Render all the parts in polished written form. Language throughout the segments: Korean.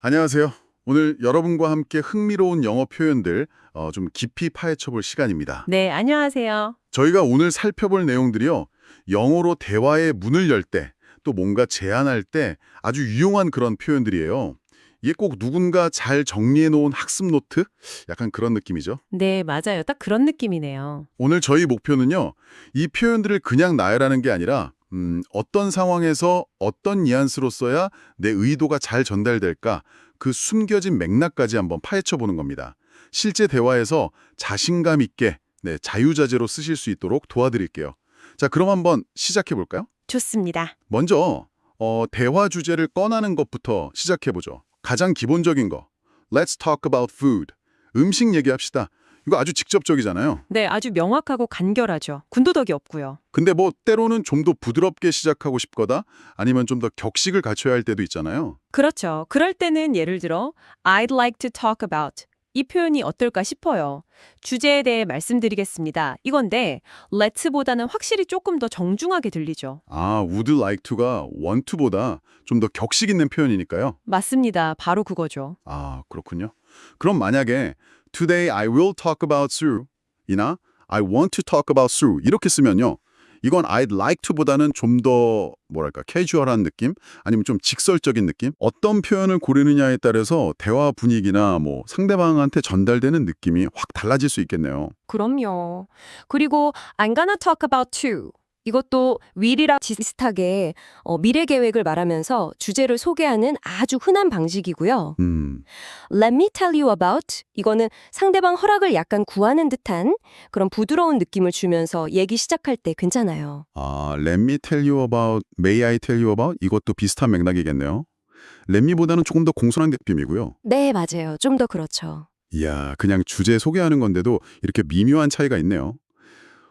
안녕하세요. 오늘 여러분과 함께 흥미로운 영어 표현들 좀 깊이 파헤쳐 볼 시간입니다. 네, 안녕하세요. 저희가 오늘 살펴볼 내용들이요. 영어로 대화의 문을 열 때, 또 뭔가 제안할 때 아주 유용한 그런 표현들이에요. 이게 꼭 누군가 잘 정리해 놓은 학습 노트? 약간 그런 느낌이죠. 네, 맞아요. 딱 그런 느낌이네요. 오늘 저희 목표는요. 이 표현들을 그냥 나열하는 게 아니라 어떤 상황에서 어떤 뉘앙스로 써야 내 의도가 잘 전달될까 그 숨겨진 맥락까지 한번 파헤쳐 보는 겁니다. 실제 대화에서 자신감 있게 자유자재로 쓰실 수 있도록 도와드릴게요. 자, 그럼 한번 시작해 볼까요? 좋습니다. 먼저 대화 주제를 꺼내는 것부터 시작해 보죠. 가장 기본적인 거. Let's talk about food. 음식 얘기합시다. 이거 아주 직접적이잖아요. 네, 아주 명확하고 간결하죠. 군더더기 없고요. 근데 뭐 때로는 좀 더 부드럽게 시작하고 싶거나 아니면 좀 더 격식을 갖춰야 할 때도 있잖아요. 그렇죠. 그럴 때는 예를 들어 I'd like to talk about 이 표현이 어떨까 싶어요. 주제에 대해 말씀드리겠습니다. 이건데 let'보다는 확실히 조금 더 정중하게 들리죠. 아, would like to가 want to보다 좀 더 격식 있는 표현이니까요. 맞습니다. 바로 그거죠. 아, 그렇군요. 그럼 만약에 Today I will talk about Sue 이나 I want to talk about Sue 이렇게 쓰면요. 이건 I'd like to보다는 좀 더 뭐랄까 캐주얼한 느낌? 아니면 좀 직설적인 느낌? 어떤 표현을 고르느냐에 따라서 대화 분위기나 뭐 상대방한테 전달되는 느낌이 확 달라질 수 있겠네요. 그럼요. 그리고 I'm gonna talk about two. 이것도 will이랑 비슷하게 미래 계획을 말하면서 주제를 소개하는 아주 흔한 방식이고요. Let me tell you about 이거는 상대방 허락을 약간 구하는 듯한 그런 부드러운 느낌을 주면서 얘기 시작할 때 괜찮아요. 아, let me tell you about, may I tell you about 이것도 비슷한 맥락이겠네요. let me보다는 조금 더 공손한 느낌이고요. 네, 맞아요. 좀 더 그렇죠. 이야, 그냥 주제 소개하는 건데도 이렇게 미묘한 차이가 있네요.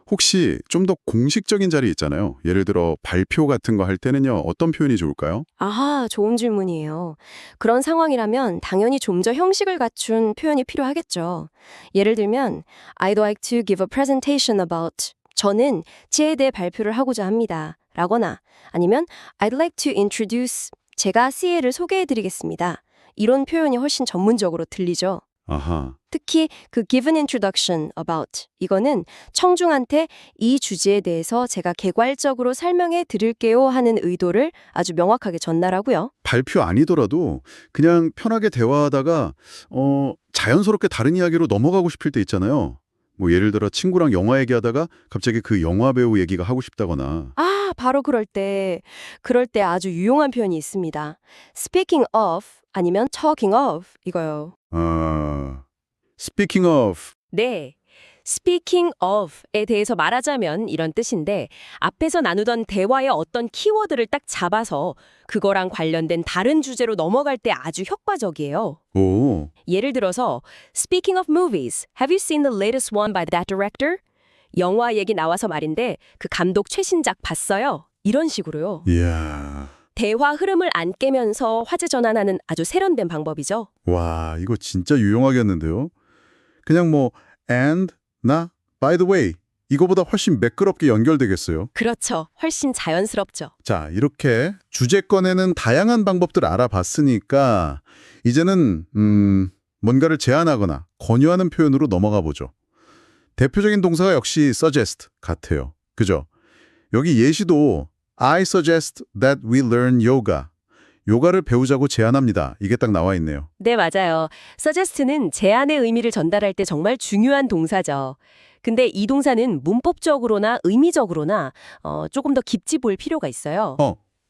혹시 좀 더 공식적인 자리 있잖아요. 예를 들어 발표 같은 거 할 때는요. 어떤 표현이 좋을까요? 아하, 좋은 질문이에요. 그런 상황이라면 당연히 좀 더 형식을 갖춘 표현이 필요하겠죠. 예를 들면 I'd like to give a presentation about 저는 지에 대해 발표를 하고자 합니다. 라거나 아니면 I'd like to introduce 제가 C를 소개해드리겠습니다. 이런 표현이 훨씬 전문적으로 들리죠. 아하. 특히 그 give an introduction about 이거는 청중한테 이 주제에 대해서 제가 개괄적으로 설명해 드릴게요 하는 의도를 아주 명확하게 전달하고요. 발표 아니더라도 그냥 편하게 대화하다가 자연스럽게 다른 이야기로 넘어가고 싶을 때 있잖아요. 뭐 예를 들어 친구랑 영화 얘기하다가 갑자기 그 영화 배우 얘기가 하고 싶다거나. 아, 바로 그럴 때 아주 유용한 표현이 있습니다. Speaking of 아니면 talking of 이거요. Speaking of. 네. Speaking of에 대해서 말하자면 이런 뜻인데 앞에서 나누던 대화의 어떤 키워드를 딱 잡아서 그거랑 관련된 다른 주제로 넘어갈 때 아주 효과적이에요. 오. 예를 들어서 Speaking of movies, have you seen the latest one by that director? 영화 얘기 나와서 말인데 그 감독 최신작 봤어요? 이런 식으로요. 이야. 대화 흐름을 안 깨면서 화제 전환하는 아주 세련된 방법이죠. 와, 이거 진짜 유용하겠는데요. 그냥 뭐 and, 나, by the way 이거보다 훨씬 매끄럽게 연결되겠어요. 그렇죠. 훨씬 자연스럽죠. 자, 이렇게 주제 꺼내는 다양한 방법들 알아봤으니까 이제는 뭔가를 제안하거나 권유하는 표현으로 넘어가 보죠. 대표적인 동사가 역시 suggest 같아요. 그죠? 여기 예시도 I suggest that we learn yoga. 요가를 배우자고 제안합니다. 이게 딱 나와 있네요. 네, 맞아요. suggest는 제안의 의미를 전달할 때 정말 중요한 동사죠. 근데 이 동사는 문법적으로나 의미적으로나 조금 더 깊이 볼 필요가 있어요.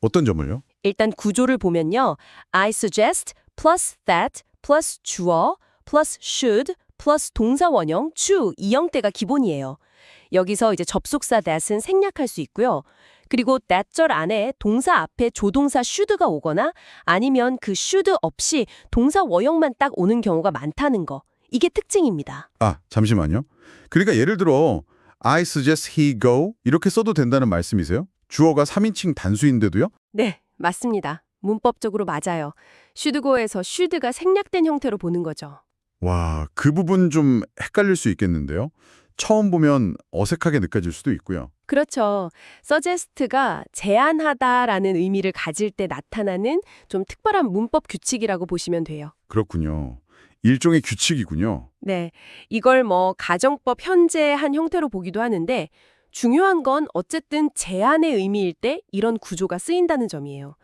어떤 점을요? 일단 구조를 보면요. I suggest plus that plus 주어 plus should plus 동사 원형 to 이형태가 기본이에요. 여기서 이제 접속사 that은 생략할 수 있고요. 그리고 that절 안에 동사 앞에 조동사 should가 오거나 아니면 그 should 없이 동사 원형만 딱 오는 경우가 많다는 거. 이게 특징입니다. 아, 잠시만요. 그러니까 예를 들어 I suggest he go 이렇게 써도 된다는 말씀이세요? 주어가 3인칭 단수인데도요? 네, 맞습니다. 문법적으로 맞아요. should go에서 should가 생략된 형태로 보는 거죠. 와, 그 부분 좀 헷갈릴 수 있겠는데요. 처음 보면 어색하게 느껴질 수도 있고요. 그렇죠. suggest가 제안하다라는 의미를 가질 때 나타나는 좀 특별한 문법 규칙이라고 보시면 돼요. 그렇군요. 일종의 규칙이군요. 네, 이걸 뭐 가정법 현재한 형태로 보기도 하는데 중요한 건 어쨌든 제안의 의미일 때 이런 구조가 쓰인다는 점이에요.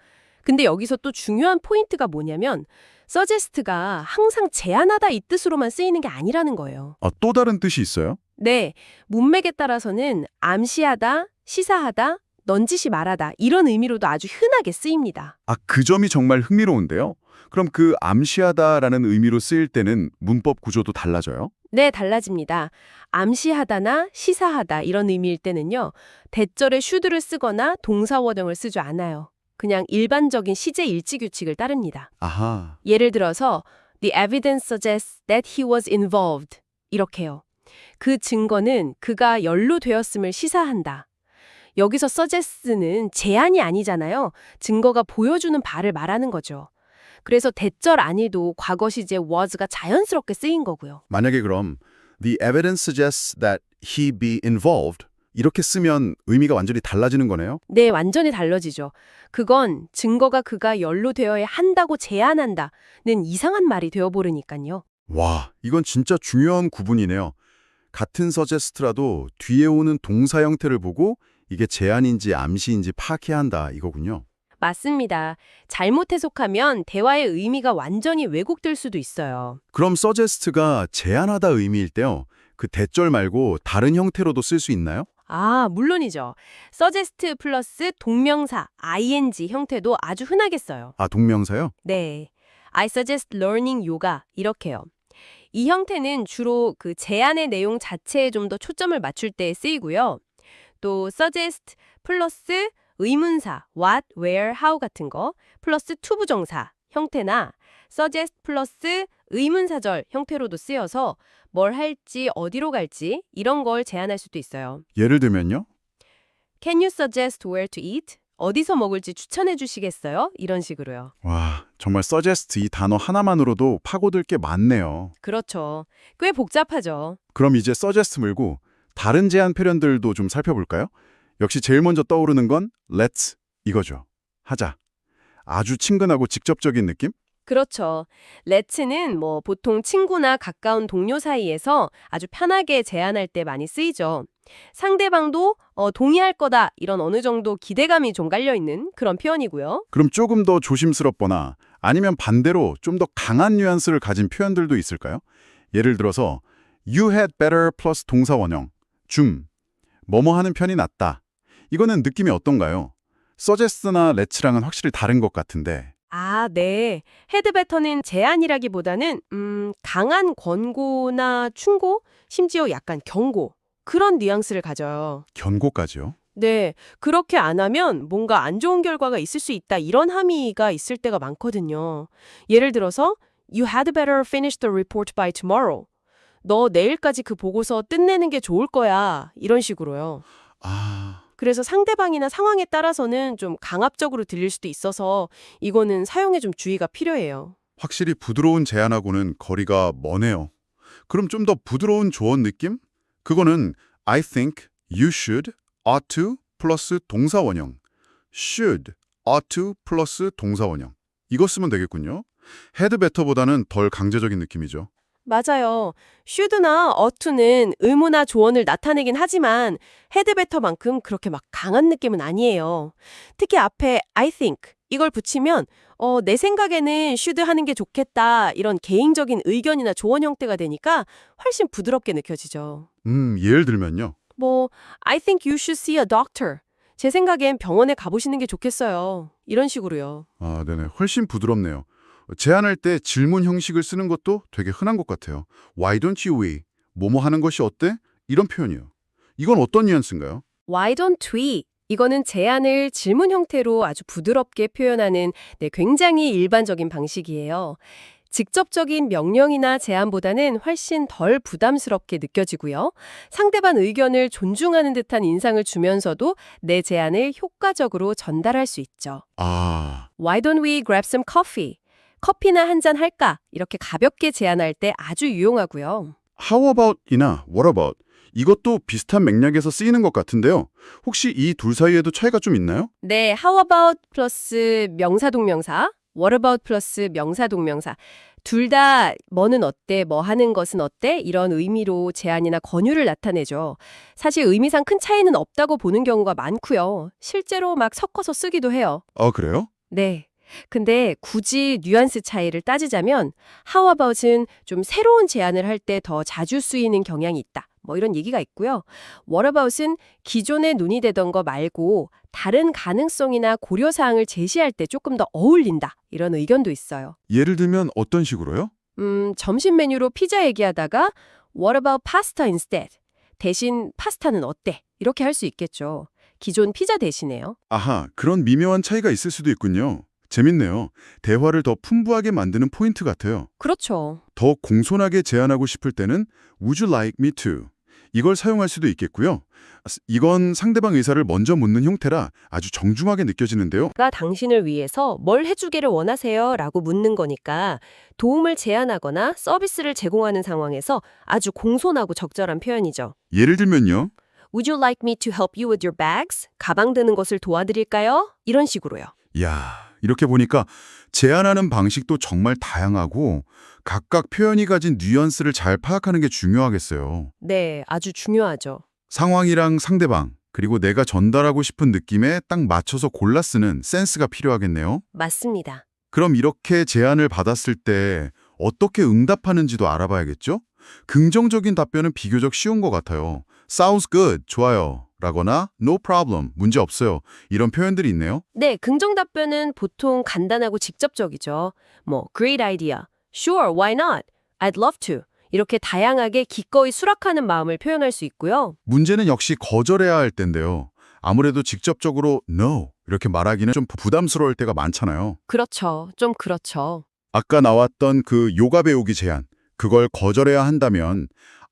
근데 여기서 또 중요한 포인트가 뭐냐면 suggest가 항상 제안하다 이 뜻으로만 쓰이는 게 아니라는 거예요. 아, 또 다른 뜻이 있어요? 네, 문맥에 따라서는 암시하다, 시사하다, 넌지시 말하다 이런 의미로도 아주 흔하게 쓰입니다. 아, 그 점이 정말 흥미로운데요. 그럼 그 암시하다라는 의미로 쓰일 때는 문법 구조도 달라져요? 네, 달라집니다. 암시하다나 시사하다 이런 의미일 때는요. 대절에 should를 쓰거나 동사원형을 쓰지 않아요. 그냥 일반적인 시제 일치 규칙을 따릅니다. 아하. 예를 들어서 The evidence suggests that he was involved 이렇게요. 그 증거는 그가 연루되었음을 시사한다. 여기서 suggest는 제안이 아니잖아요. 증거가 보여주는 바를 말하는 거죠. 그래서 대절 아니도 과거 시제 was가 자연스럽게 쓰인 거고요. 만약에 그럼 The evidence suggests that he be involved 이렇게 쓰면 의미가 완전히 달라지는 거네요? 네, 완전히 달라지죠. 그건 증거가 그가 연루되어야 한다고 제안한다는 이상한 말이 되어버리니까요. 와, 이건 진짜 중요한 구분이네요. 같은 서제스트라도 뒤에 오는 동사 형태를 보고 이게 제안인지 암시인지 파악해야 한다 이거군요. 맞습니다. 잘못 해석하면 대화의 의미가 완전히 왜곡될 수도 있어요. 그럼 서제스트가 제안하다 의미일 때요. 그 대절 말고 다른 형태로도 쓸 수 있나요? 아, 물론이죠. suggest 플러스 동명사, ing 형태도 아주 흔하게 써요. 아, 동명사요? 네. I suggest learning yoga 이렇게요. 이 형태는 주로 그 제안의 내용 자체에 좀 더 초점을 맞출 때 쓰이고요. 또 suggest 플러스 의문사 what, where, how 같은 거 플러스 투부정사 형태나 suggest 플러스 의문사절 형태로도 쓰여서 뭘 할지 어디로 갈지 이런 걸 제안할 수도 있어요. 예를 들면요? Can you suggest where to eat? 어디서 먹을지 추천해 주시겠어요? 이런 식으로요. 와, 정말 suggest 이 단어 하나만으로도 파고들 게 많네요. 그렇죠. 꽤 복잡하죠. 그럼 이제 suggest 말고 다른 제안 표현들도 좀 살펴볼까요? 역시 제일 먼저 떠오르는 건 let's 이거죠. 하자. 아주 친근하고 직접적인 느낌? 그렇죠. let's는 뭐 보통 친구나 가까운 동료 사이에서 아주 편하게 제안할 때 많이 쓰이죠. 상대방도 동의할 거다 이런 어느 정도 기대감이 좀 깔려있는 그런 표현이고요. 그럼 조금 더 조심스럽거나 아니면 반대로 좀 더 강한 뉘앙스를 가진 표현들도 있을까요? 예를 들어서 you had better 플러스 동사 원형, 뭐뭐 하는 편이 낫다. 이거는 느낌이 어떤가요? suggest나 let's랑은 확실히 다른 것 같은데. 아, 네. 헤드베터는 제안이라기보다는 강한 권고나 충고, 심지어 약간 경고 그런 뉘앙스를 가져요. 견고까지요? 네, 그렇게 안 하면 뭔가 안 좋은 결과가 있을 수 있다 이런 함의가 있을 때가 많거든요. 예를 들어서 You had better finish the report by tomorrow. 너 내일까지 그 보고서 끝내는 게 좋을 거야. 이런 식으로요. 아, 그래서 상대방이나 상황에 따라서는 좀 강압적으로 들릴 수도 있어서 이거는 사용에 좀 주의가 필요해요. 확실히 부드러운 제안하고는 거리가 머네요. 그럼 좀 더 부드러운 조언 느낌? 그거는 I think, you should, ought to 플러스 동사 원형. should, ought to 플러스 동사 원형. 이거 쓰면 되겠군요. had better보다는 덜 강제적인 느낌이죠. 맞아요. should나 ought to는 의무나 조언을 나타내긴 하지만 had better만큼 그렇게 막 강한 느낌은 아니에요. 특히 앞에 I think 이걸 붙이면 내 생각에는 should 하는 게 좋겠다 이런 개인적인 의견이나 조언 형태가 되니까 훨씬 부드럽게 느껴지죠. 예를 들면요. 뭐 I think you should see a doctor. 제 생각엔 병원에 가보시는 게 좋겠어요. 이런 식으로요. 아, 네네. 훨씬 부드럽네요. 제안할 때 질문 형식을 쓰는 것도 되게 흔한 것 같아요. Why don't you we? 뭐뭐 하는 것이 어때? 이런 표현이요. 이건 어떤 뉘앙스인가요? Why don't we? 이거는 제안을 질문 형태로 아주 부드럽게 표현하는 굉장히 일반적인 방식이에요. 직접적인 명령이나 제안보다는 훨씬 덜 부담스럽게 느껴지고요. 상대방 의견을 존중하는 듯한 인상을 주면서도 내 제안을 효과적으로 전달할 수 있죠. 아, Why don't we grab some coffee? 커피나 한잔 할까? 이렇게 가볍게 제안할 때 아주 유용하고요. how about이나 what about 이것도 비슷한 맥락에서 쓰이는 것 같은데요. 혹시 이 둘 사이에도 차이가 좀 있나요? 네, how about 플러스 명사 동명사, what about 플러스 명사 동명사. 둘 다 뭐는 어때, 뭐 하는 것은 어때 이런 의미로 제안이나 권유를 나타내죠. 사실 의미상 큰 차이는 없다고 보는 경우가 많고요. 실제로 막 섞어서 쓰기도 해요. 아, 그래요? 네. 근데 굳이 뉘앙스 차이를 따지자면 how about은 좀 새로운 제안을 할 때 더 자주 쓰이는 경향이 있다. 뭐 이런 얘기가 있고요. what about은 기존에 논의되던 거 말고 다른 가능성이나 고려사항을 제시할 때 조금 더 어울린다. 이런 의견도 있어요. 예를 들면 어떤 식으로요? 점심 메뉴로 피자 얘기하다가 what about pasta instead? 대신 파스타는 어때? 이렇게 할 수 있겠죠. 기존 피자 대신에요. 아하, 그런 미묘한 차이가 있을 수도 있군요. 재밌네요. 대화를 더 풍부하게 만드는 포인트 같아요. 그렇죠. 더 공손하게 제안하고 싶을 때는 Would you like me to? 이걸 사용할 수도 있겠고요. 이건 상대방 의사를 먼저 묻는 형태라 아주 정중하게 느껴지는데요. 가 당신을 위해서 뭘 해주기를 원하세요? 라고 묻는 거니까 도움을 제안하거나 서비스를 제공하는 상황에서 아주 공손하고 적절한 표현이죠. 예를 들면요. Would you like me to help you with your bags? 가방 드는 것을 도와드릴까요? 이런 식으로요. 이야, 이렇게 보니까 제안하는 방식도 정말 다양하고 각각 표현이 가진 뉘앙스를 잘 파악하는 게 중요하겠어요. 네, 아주 중요하죠. 상황이랑 상대방, 그리고 내가 전달하고 싶은 느낌에 딱 맞춰서 골라 쓰는 센스가 필요하겠네요. 맞습니다. 그럼 이렇게 제안을 받았을 때 어떻게 응답하는지도 알아봐야겠죠? 긍정적인 답변은 비교적 쉬운 것 같아요. Sounds good, 좋아요. 라거나 no problem, 문제 없어요. 이런 표현들이 있네요. 네, 긍정 답변은 보통 간단하고 직접적이죠. 뭐, great idea, sure, why not, I'd love to. 이렇게 다양하게 기꺼이 수락하는 마음을 표현할 수 있고요. 문제는 역시 거절해야 할 텐데요. 아무래도 직접적으로 no 이렇게 말하기는 좀 부담스러울 때가 많잖아요. 그렇죠. 좀 그렇죠. 아까 나왔던 그 요가 배우기 제안, 그걸 거절해야 한다면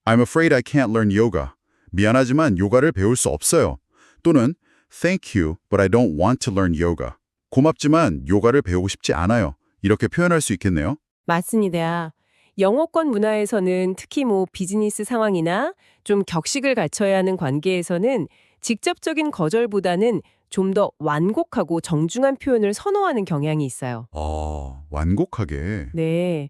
I'm afraid I can't learn yoga. 미안하지만 요가를 배울 수 없어요. 또는 Thank you, but I don't want to learn yoga. 고맙지만 요가를 배우고 싶지 않아요. 이렇게 표현할 수 있겠네요. 맞습니다. 영어권 문화에서는 특히 뭐 비즈니스 상황이나 좀 격식을 갖춰야 하는 관계에서는 직접적인 거절보다는 좀 더 완곡하고 정중한 표현을 선호하는 경향이 있어요. 완곡하게. 네.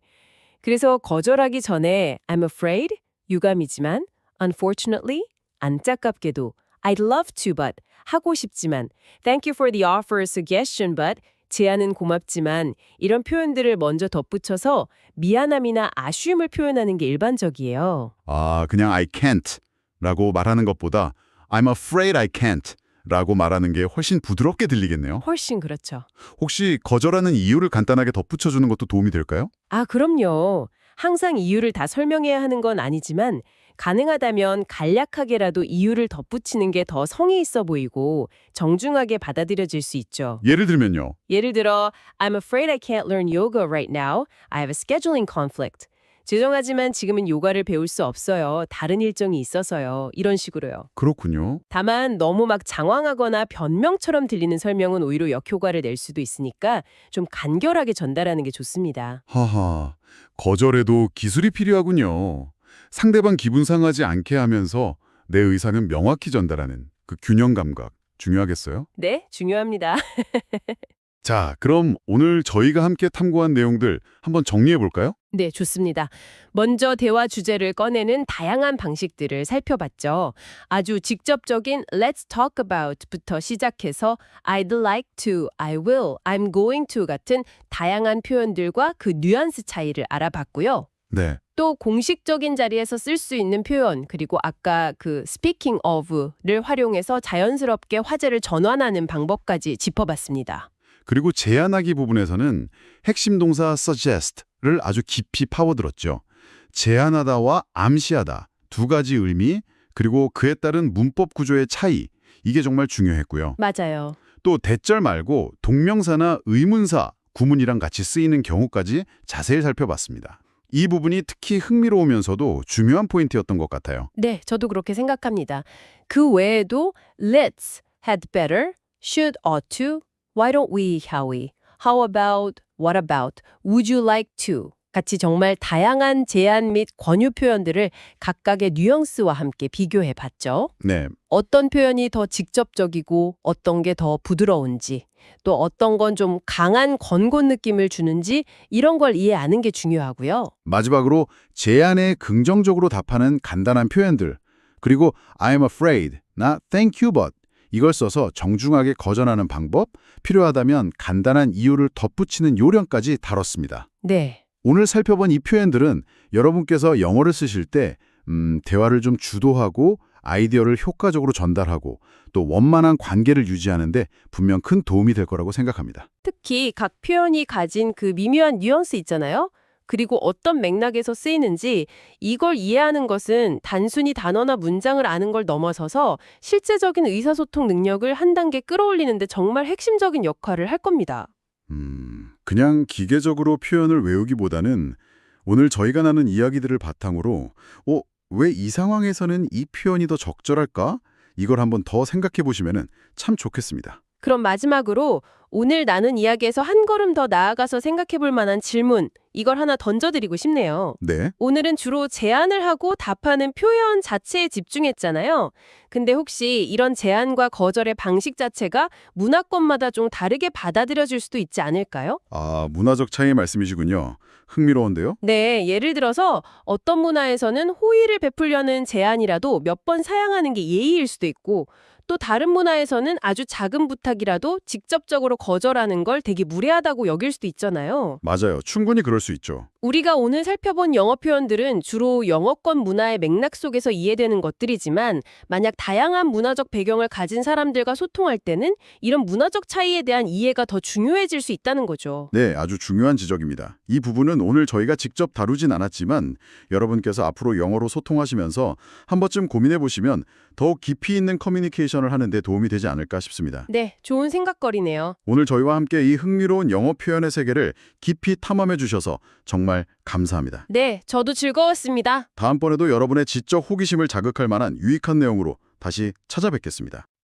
그래서 거절하기 전에 I'm afraid, 유감이지만 unfortunately, 안타깝게도 I'd love to but, 하고 싶지만 thank you for the offer suggestion but, 제안은 고맙지만 이런 표현들을 먼저 덧붙여서 미안함이나 아쉬움을 표현하는 게 일반적이에요. 그냥 I can't 라고 말하는 것보다 I'm afraid I can't 라고 말하는 게 훨씬 부드럽게 들리겠네요. 훨씬 그렇죠. 혹시 거절하는 이유를 간단하게 덧붙여주는 것도 도움이 될까요? 그럼요. 항상 이유를 다 설명해야 하는 건 아니지만 가능하다면 간략하게라도 이유를 덧붙이는 게 더 성의 있어 보이고 정중하게 받아들여질 수 있죠. 예를 들면요. 예를 들어 I'm afraid I can't learn yoga right now. I have a scheduling conflict. 죄송하지만 지금은 요가를 배울 수 없어요. 다른 일정이 있어서요. 이런 식으로요. 그렇군요. 다만 너무 막 장황하거나 변명처럼 들리는 설명은 오히려 역효과를 낼 수도 있으니까 좀 간결하게 전달하는 게 좋습니다. 하하, 거절에도 기술이 필요하군요. 상대방 기분 상하지 않게 하면서 내 의사는 명확히 전달하는 그 균형 감각 중요하겠어요? 네, 중요합니다. 자, 그럼 오늘 저희가 함께 탐구한 내용들 한번 정리해 볼까요? 네, 좋습니다. 먼저 대화 주제를 꺼내는 다양한 방식들을 살펴봤죠. 아주 직접적인 Let's talk about부터 시작해서 I'd like to, I will, I'm going to 같은 다양한 표현들과 그 뉘앙스 차이를 알아봤고요. 네. 또 공식적인 자리에서 쓸 수 있는 표현, 그리고 아까 그 speaking of를 활용해서 자연스럽게 화제를 전환하는 방법까지 짚어봤습니다. 그리고 제안하기 부분에서는 핵심 동사 suggest를 아주 깊이 파고들었죠. 제안하다와 암시하다 두 가지 의미, 그리고 그에 따른 문법 구조의 차이, 이게 정말 중요했고요. 맞아요. 또 대절 말고 동명사나 의문사, 구문이랑 같이 쓰이는 경우까지 자세히 살펴봤습니다. 이 부분이 특히 흥미로우면서도 중요한 포인트였던 것 같아요. 네, 저도 그렇게 생각합니다. 그 외에도 let's, had better, should, ought to, why don't we, how we, how about, what about, would you like to 같이 정말 다양한 제안 및 권유 표현들을 각각의 뉘앙스와 함께 비교해 봤죠. 네, 어떤 표현이 더 직접적이고 어떤 게 더 부드러운지, 또 어떤 건 좀 강한 권고 느낌을 주는지 이런 걸 이해하는 게 중요하고요. 마지막으로 제안에 긍정적으로 답하는 간단한 표현들, 그리고 I'm afraid, 나 thank you but 이걸 써서 정중하게 거절하는 방법, 필요하다면 간단한 이유를 덧붙이는 요령까지 다뤘습니다. 네. 오늘 살펴본 이 표현들은 여러분께서 영어를 쓰실 때 대화를 좀 주도하고 아이디어를 효과적으로 전달하고 또 원만한 관계를 유지하는데 분명 큰 도움이 될 거라고 생각합니다. 특히 각 표현이 가진 그 미묘한 뉘앙스 있잖아요. 그리고 어떤 맥락에서 쓰이는지 이걸 이해하는 것은 단순히 단어나 문장을 아는 걸 넘어서서 실제적인 의사소통 능력을 한 단계 끌어올리는 데 정말 핵심적인 역할을 할 겁니다. 그냥 기계적으로 표현을 외우기보다는 오늘 저희가 나눈 이야기들을 바탕으로 왜 이 상황에서는 이 표현이 더 적절할까? 이걸 한번 더 생각해 보시면 참 좋겠습니다. 그럼 마지막으로 오늘 나눈 이야기에서 한 걸음 더 나아가서 생각해 볼 만한 질문, 이걸 하나 던져드리고 싶네요. 네, 오늘은 주로 제안을 하고 답하는 표현 자체에 집중했잖아요. 근데 혹시 이런 제안과 거절의 방식 자체가 문화권마다 좀 다르게 받아들여질 수도 있지 않을까요? 문화적 차이 말씀이시군요. 흥미로운데요? 네, 예를 들어서 어떤 문화에서는 호의를 베풀려는 제안이라도 몇 번 사양하는 게 예의일 수도 있고, 또 다른 문화에서는 아주 작은 부탁이라도 직접적으로 거절하는 걸 되게 무례하다고 여길 수도 있잖아요. 맞아요. 충분히 그럴 수 있죠. 우리가 오늘 살펴본 영어 표현들은 주로 영어권 문화의 맥락 속에서 이해되는 것들이지만 만약 다양한 문화적 배경을 가진 사람들과 소통할 때는 이런 문화적 차이에 대한 이해가 더 중요해질 수 있다는 거죠. 네, 아주 중요한 지적입니다. 이 부분은 오늘 저희가 직접 다루진 않았지만 여러분께서 앞으로 영어로 소통하시면서 한 번쯤 고민해 보시면 더욱 깊이 있는 커뮤니케이션을 하는 데 도움이 되지 않을까 싶습니다. 네, 좋은 생각거리네요. 오늘 저희와 함께 이 흥미로운 영어 표현의 세계를 깊이 탐험해 주셔서 정말 감사합니다. 네, 저도 즐거웠습니다. 다음번에도 여러분의 지적 호기심을 자극할 만한 유익한 내용으로 다시 찾아뵙겠습니다.